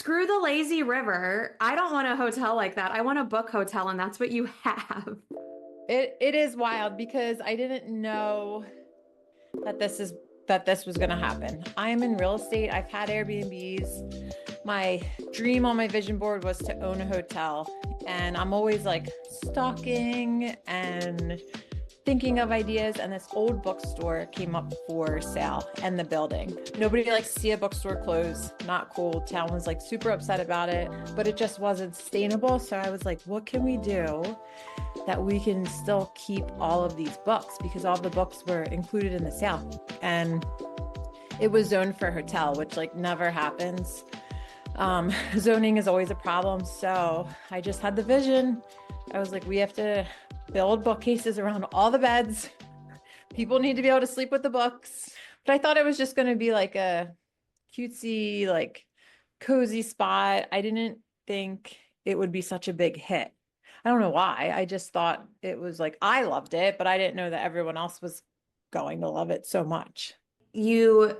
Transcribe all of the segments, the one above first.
screw the lazy river. I don't want a hotel like that. I want a book hotel, and that's what you have. It is wild because I didn't know that this was going to happen. I am in real estate. I've had Airbnbs. My dream on my vision board was to own a hotel, and I'm always like stalking and thinking of ideas, and this old bookstore came up for sale and the building. Nobody likes to see a bookstore close. Not cool. Town was like super upset about it, but it just wasn't sustainable. So I was like, what can we do that we can still keep all of these books, because all the books were included in the sale, and it was zoned for hotel, which like never happens. Zoning is always a problem. So I just had the vision. I was like, we have to build bookcases around all the beds. People need to be able to sleep with the books. But I thought it was just going to be like a cutesy, like cozy spot. I didn't think it would be such a big hit. I don't know why. I just thought it was like, I loved it, but I didn't know that everyone else was going to love it so much. You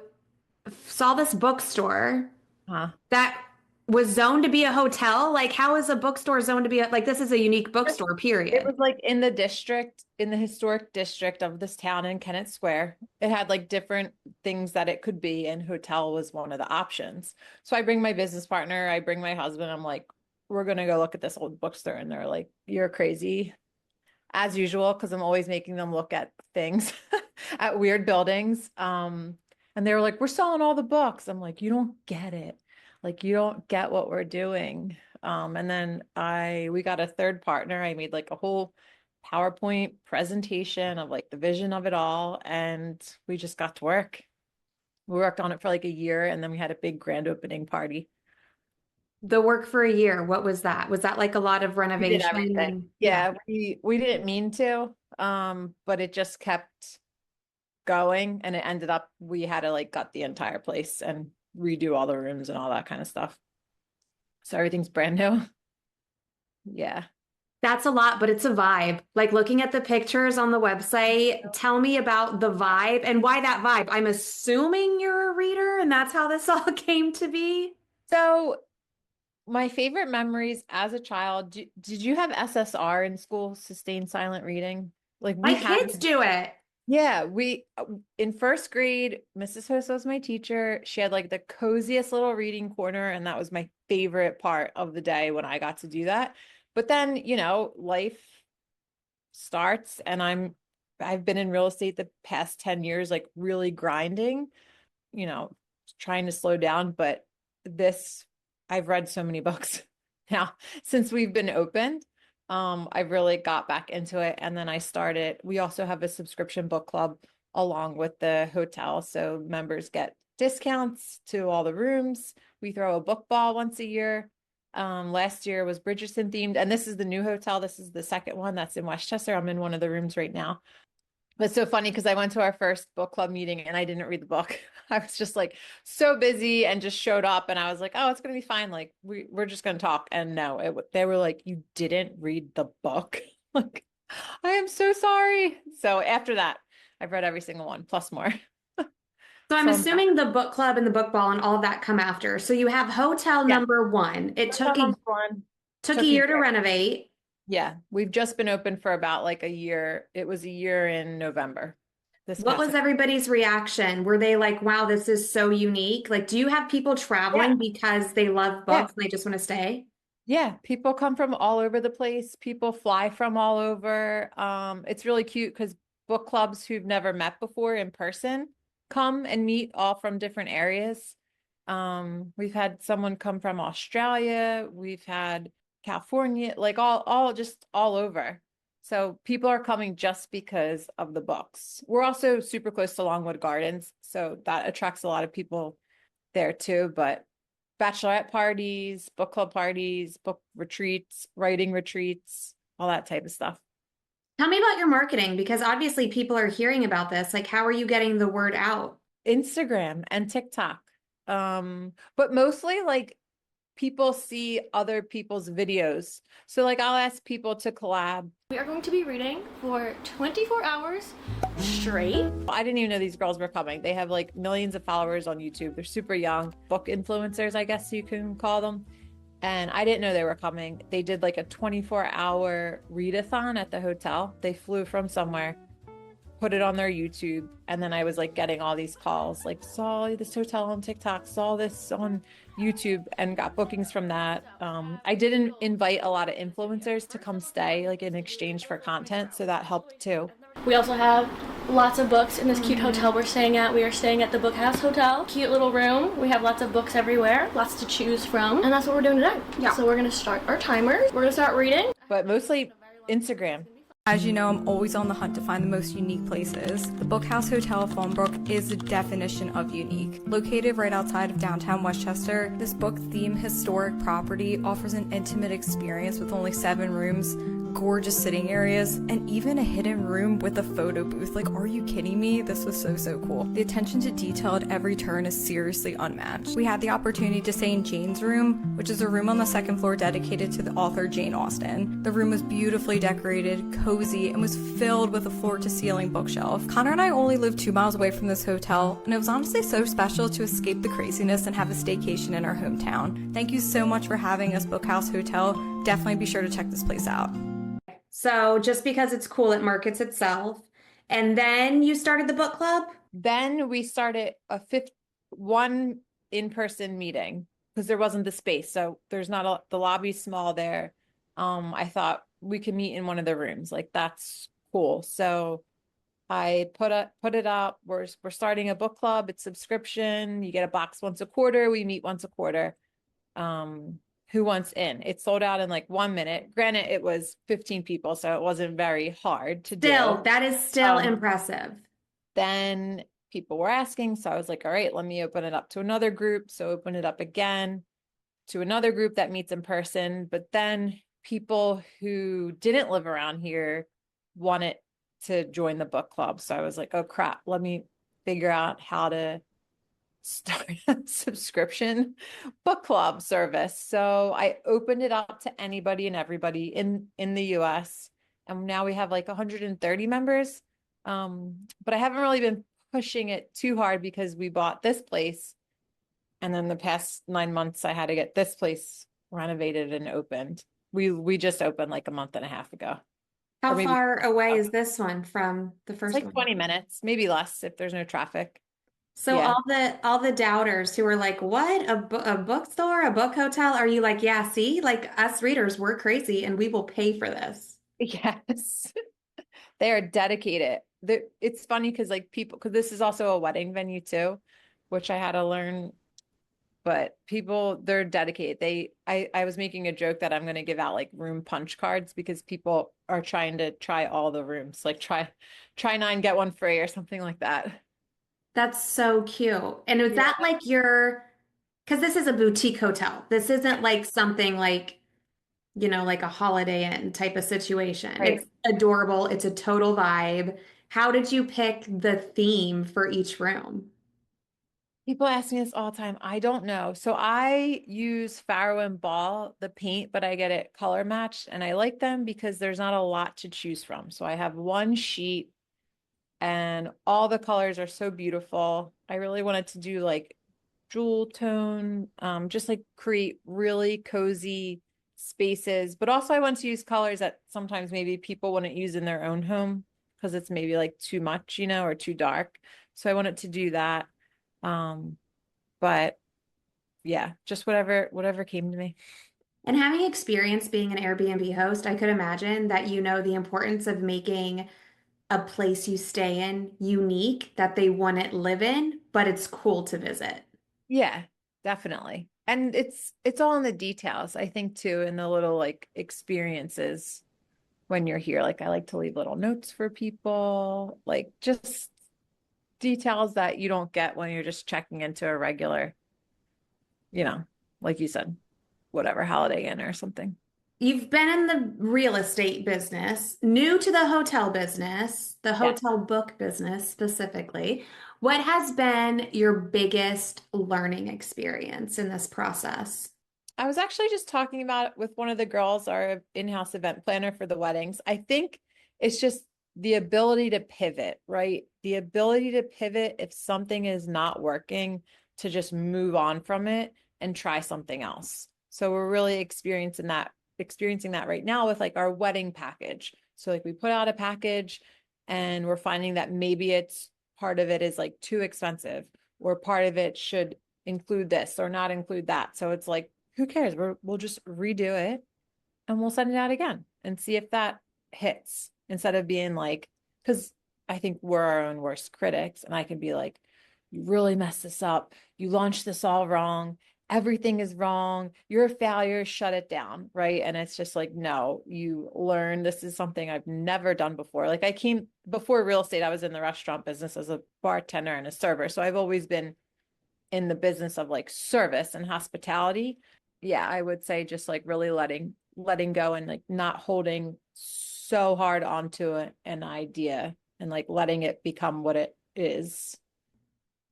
saw this bookstore Huh? that was zoned to be a hotel. Like, how is a bookstore zoned to be like this is a unique bookstore, It period. was like in the district, in the historic district of this town in Kennett Square. It had like different things that it could be, and hotel was one of the options. So I bring my business partner, I bring my husband, I'm like, we're gonna go look at this old bookstore. And they're like, you're crazy, as usual, because I'm always making them look at things at weird buildings. And they were like, we're selling all the books. I'm like, you don't get it. Like, you don't get what we're doing. And then we got a third partner. I made like a whole PowerPoint presentation of like the vision of it all. And we just got to work. We worked on it for like a year, and then we had a big grand opening party. The work for a year, what was that? Was that like a lot of We did renovation everything. and yeah. Yeah, we didn't mean to, but it just kept going, and it ended up we had to like gut the entire place and redo all the rooms and all that kind of stuff. So everything's brand new. Yeah. That's a lot, but it's a vibe. Like looking at the pictures on the website, tell me about the vibe and why that vibe. I'm assuming you're a reader and that's how this all came to be. So my favorite memories as a child, did you have SSR in school, sustained silent reading? Like we My had, kids do it. yeah, we in first grade, Mrs. Host was my teacher. She had like the coziest little reading corner, and that was my favorite part of the day when I got to do that. But then, life starts, and I've been in real estate the past 10 years, like really grinding, you know, trying to slow down. But this, I've read so many books now since we've been opened. I really got back into it. And then we also have a subscription book club along with the hotel. So members get discounts to all the rooms. We throw a book ball once a year. Last year was Bridgerton themed, and this is the new hotel. This is the second one that's in Westchester. I'm in one of the rooms right now. But it's so funny because I went to our first book club meeting and I didn't read the book. I was just like so busy and just showed up, and I was like, oh, it's gonna be fine. Like we're just gonna talk. And no, they were like, you didn't read the book. Like, I am so sorry. So after that, I've read every single one plus more. So I'm So I'm back. assuming the book club and the book ball and all of that come after. So you have hotel Yeah, number one. It hotel number one took a took a year to year. renovate. Yeah, we've just been open for about like a year. It was a year in November. This What past was everybody's reaction? Were they like, wow, this is so unique? Like, do you have people Yeah. traveling because they love Yeah. books and they just want to stay? Yeah, people come from all over the place. People fly from all over. It's really cute because book clubs who've never met before in person come and meet all from different areas. We've had someone come from Australia. We've had California, like all just all over. So people are coming just because of the books. We're also super close to Longwood Gardens, so that attracts a lot of people there too. But bachelorette parties, book club parties, book retreats, writing retreats, all that type of stuff. Tell me about your marketing because obviously people are hearing about this. Like, how are you getting the word out? Instagram and TikTok. But mostly like people see other people's videos. So like I'll ask people to collab. We are going to be reading for 24 hours straight. I didn't even know these girls were coming. They have like millions of followers on YouTube. They're super young, book influencers, I guess you can call them. And I didn't know they were coming. They did like a 24-hour read-a-thon at the hotel. They flew from somewhere, put it on their YouTube, and then I was like getting all these calls, like saw this hotel on TikTok, saw this on YouTube, and got bookings from that. I didn't invite a lot of influencers to come stay, like in exchange for content, so that helped too. We also have lots of books in this cute hotel we're staying at. We are staying at the Bookhouse Hotel. Cute little room. We have lots of books everywhere, lots to choose from, and that's what we're doing today. Yeah. So we're gonna start our timers. We're gonna start reading. But mostly Instagram. As you know, I'm always on the hunt to find the most unique places. The Bookhouse Hotel Fallbrook is the definition of unique. Located right outside of downtown Westchester, this book-themed historic property offers an intimate experience with only 7 rooms, gorgeous sitting areas, and even a hidden room with a photo booth. Like, are you kidding me? This was so cool. The attention to detail at every turn is seriously unmatched. We had the opportunity to stay in Jane's room, which is a room on the 2nd floor dedicated to the author Jane Austen. The room was beautifully decorated, cozy, and was filled with a floor-to-ceiling bookshelf. Connor and I only lived 2 miles away from this hotel, and it was honestly so special to escape the craziness and have a staycation in our hometown. Thank you so much for having us, Bookhouse Hotel. Definitely be sure to check this place out. So just because it's cool, it markets itself. And then you started the book club? Then we started one in-person meeting because there wasn't the space. So there's not the lobby's small there. I thought we could meet in one of the rooms. Like, that's cool. So I put it up. We're starting a book club. It's subscription. You get a box once a quarter. We meet once a quarter. Who wants in? It sold out in like 1 minute. Granted, it was 15 people, so it wasn't very hard to do. That is still impressive. Then people were asking, so I was like, all right, let me open it up to another group. So open it up again to another group that meets in person. But then people who didn't live around here wanted to join the book club. So I was like, oh crap, let me figure out how to start a subscription book club service. So I opened it up to anybody and everybody in the US. And now we have like 130 members. But I haven't really been pushing it too hard because we bought this place. And then the past 9 months, I had to get this place renovated and opened. We just opened like a month and a half ago. How far away is this one from the first It's like one? 20 minutes, maybe less if there's no traffic. So Yeah. all the doubters who are like, what? A bookstore, a book hotel? Are you like, yeah, see, like us readers, we're crazy and we will pay for this. Yes. They are dedicated. It's funny because like people, because this is also a wedding venue too, which I had to learn, but people, they're dedicated. I was making a joke that I'm going to give out like room punch cards because people are trying to try all the rooms, like try 9, get 1 free or something like that. That's so cute. And is that like because this is a boutique hotel. This isn't like something like, like a Holiday Inn type of situation. Right. It's adorable. It's a total vibe. How did you pick the theme for each room? People ask me this all the time. I don't know. So I use Faro and Ball, the paint, but I get it color matched. And I like them because there's not a lot to choose from. So I have 1 sheet and all the colors are so beautiful. I really wanted to do like jewel tone, just like create really cozy spaces. But also I want to use colors that sometimes maybe people wouldn't use in their own home because it's maybe like too much, or too dark. So I wanted to do that. But yeah, just whatever came to me. And having experience being an Airbnb host, I could imagine that you know the importance of making a place you stay in unique that they wouldn't live in, but it's cool to visit. Yeah, definitely. And it's all in the details, I think too, in the little like experiences when you're here. Like I like to leave little notes for people, like just details that you don't get when you're just checking into a regular, like you said, whatever Holiday Inn or something. You've been in the real estate business, new to the hotel business, the hotel book business specifically. What has been your biggest learning experience in this process? I was actually just talking about it with one of the girls, our in-house event planner for the weddings. I think it's just the ability to pivot, right? The ability to pivot if something is not working, to just move on from it and try something else. So we're really experiencing that right now with like our wedding package. So like we put out a package and we're finding that maybe it's part of it is like too expensive, or part of it should include this or not include that. So it's like, who cares? We'll just redo it and we'll send it out again and see if that hits, instead of being like, because I think we're our own worst critics, and I can be like, you really messed this up. You launched this all wrong. Everything is wrong. You're a failure. Shut it down. Right. And it's just like, no, you learn. This is something I've never done before. Like before real estate, I was in the restaurant business as a bartender and a server. So I've always been in the business of like service and hospitality. Yeah, I would say just like really letting go and like not holding so hard onto an idea, and like letting it become what it is.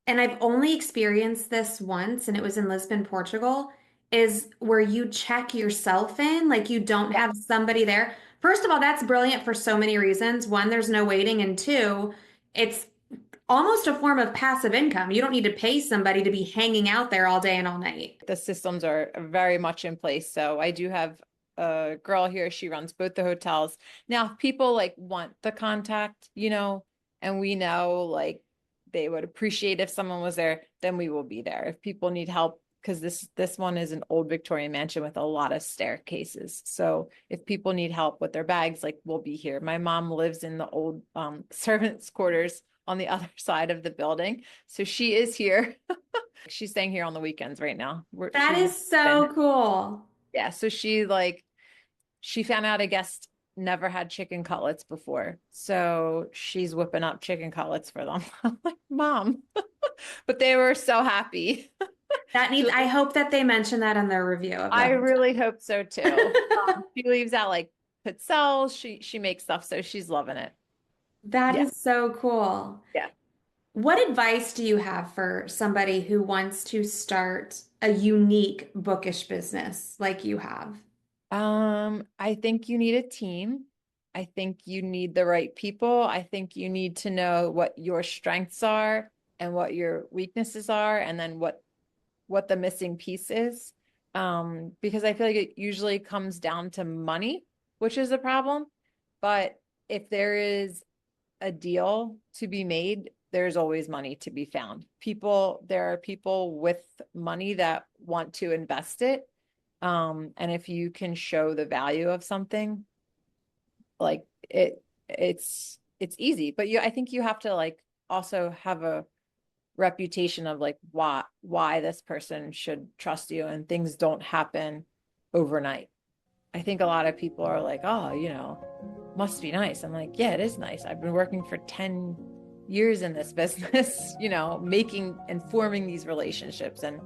And I've only experienced this once, and it was in Lisbon, Portugal, is where you check yourself in, like you don't Yeah. have somebody there. First of all, that's brilliant for so many reasons. One, there's no waiting, and two, it's almost a form of passive income. You don't need to pay somebody to be hanging out there all day and all night. The systems are very much in place. So I do have a girl here. She runs both the hotels. Now, if people like want the contact, and we know like they would appreciate if someone was there, then we will be there. If people need help, because this one is an old Victorian mansion with a lot of staircases. So if people need help with their bags, like we'll be here. My mom lives in the old servants' quarters on the other side of the building. So she is here. She's staying here on the weekends right now. That is so cool. Yeah. So she found out a guest never had chicken cutlets before. So she's whipping up chicken cutlets for them. I'm like, Mom. But they were so happy. I hope that they mention that in their review of I them. really hope so too. She leaves out like pizzelles. She makes stuff. So she's loving it. That Yeah. is so cool. Yeah. What advice do you have for somebody who wants to start a unique bookish business like you have? I think you need a team. I think you need the right people. I think you need to know what your strengths are and what your weaknesses are, and then what the missing piece is. Because I feel like it usually comes down to money, which is a problem. But if there is a deal to be made, there's always money to be found. There are people with money that want to invest it. And if you can show the value of something, like it's easy. But I think you have to like also have a reputation of like why this person should trust you, and things don't happen overnight. I think a lot of people are like, oh, must be nice. I'm like, yeah, it is nice. I've been working for 10 years in this business, making and forming these relationships and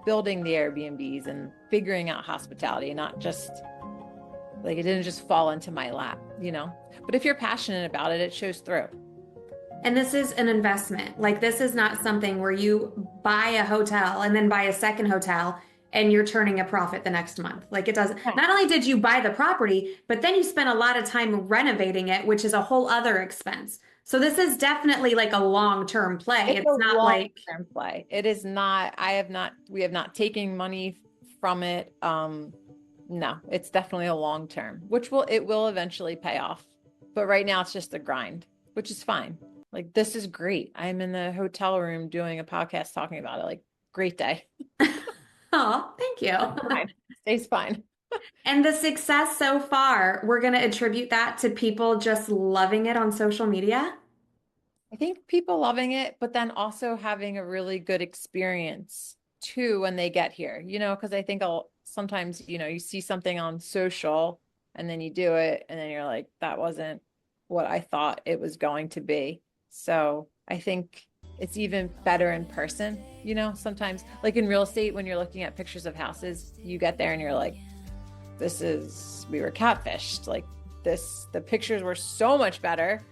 building the Airbnbs and figuring out hospitality, not just like, it didn't just fall into my lap, but if you're passionate about it, it shows through. And this is an investment. Like, this is not something where you buy a hotel and then buy a second hotel and you're turning a profit the next month. Like, it doesn't, not only did you buy the property, but then you spent a lot of time renovating it, which is a whole other expense. So this is definitely like a long-term play. It's not like long-term play. It is not, we have not taken money from it. No, it's definitely a long-term, it will eventually pay off. But right now it's just a grind, which is fine. Like, this is great. I'm in the hotel room doing a podcast talking about it. Like, great day. Oh, thank you. Fine. Stays fine. And the success so far, we're going to attribute that to people just loving it on social media. I think people loving it, but then also having a really good experience too when they get here, because I think sometimes, you see something on social and then you do it and then you're like, that wasn't what I thought it was going to be. So I think it's even better in person, sometimes like in real estate, when you're looking at pictures of houses, you get there and you're like, we were catfished. Like the pictures were so much better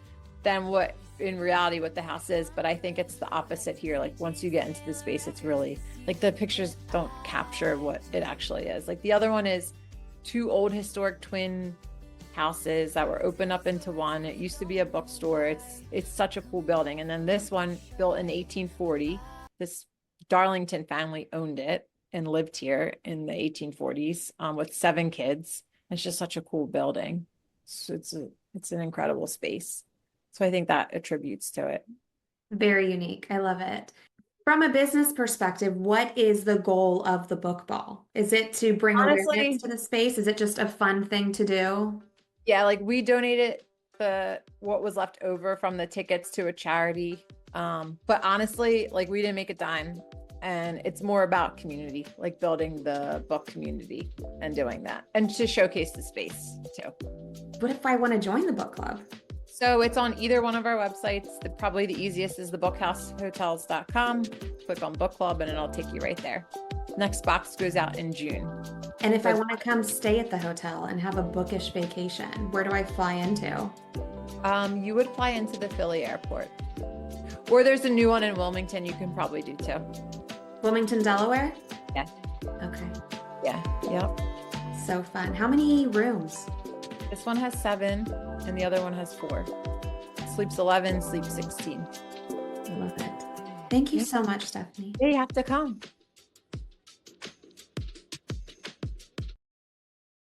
than what in reality what the house is, but I think it's the opposite here. Like once you get into the space, it's really like the pictures don't capture what it actually is. Like the other one is 2 old historic twin houses that were opened up into one. It used to be a bookstore. It's such a cool building. And then this one, built in 1840, this Darlington family owned it and lived here in the 1840s with 7 kids. It's just such a cool building. So it's an incredible space. So I think that attributes to it. Very unique. I love it. From a business perspective, what is the goal of the book ball? Is it to bring awareness Honestly, to the space? Is it just a fun thing to do? yeah, like we donated what was left over from the tickets to a charity. But honestly, like we didn't make a dime. And it's more about community, like building the book community and doing that, and to showcase the space too. What if I want to join the book club? So it's on either one of our websites. Probably the easiest is the bookhousehotels.com. Click on book club and it'll take you right there. Next box goes out in June. And if I want to come stay at the hotel and have a bookish vacation, where do I fly into? You would fly into the Philly airport, or there's a new one in Wilmington you can probably do too. Wilmington, Delaware? Yeah. Okay. Yeah. Yep. So fun. How many rooms? This one has 7 and the other one has 4. Sleeps 11, sleeps 16. I love it. Thank you so much, Stephanie. You have to come.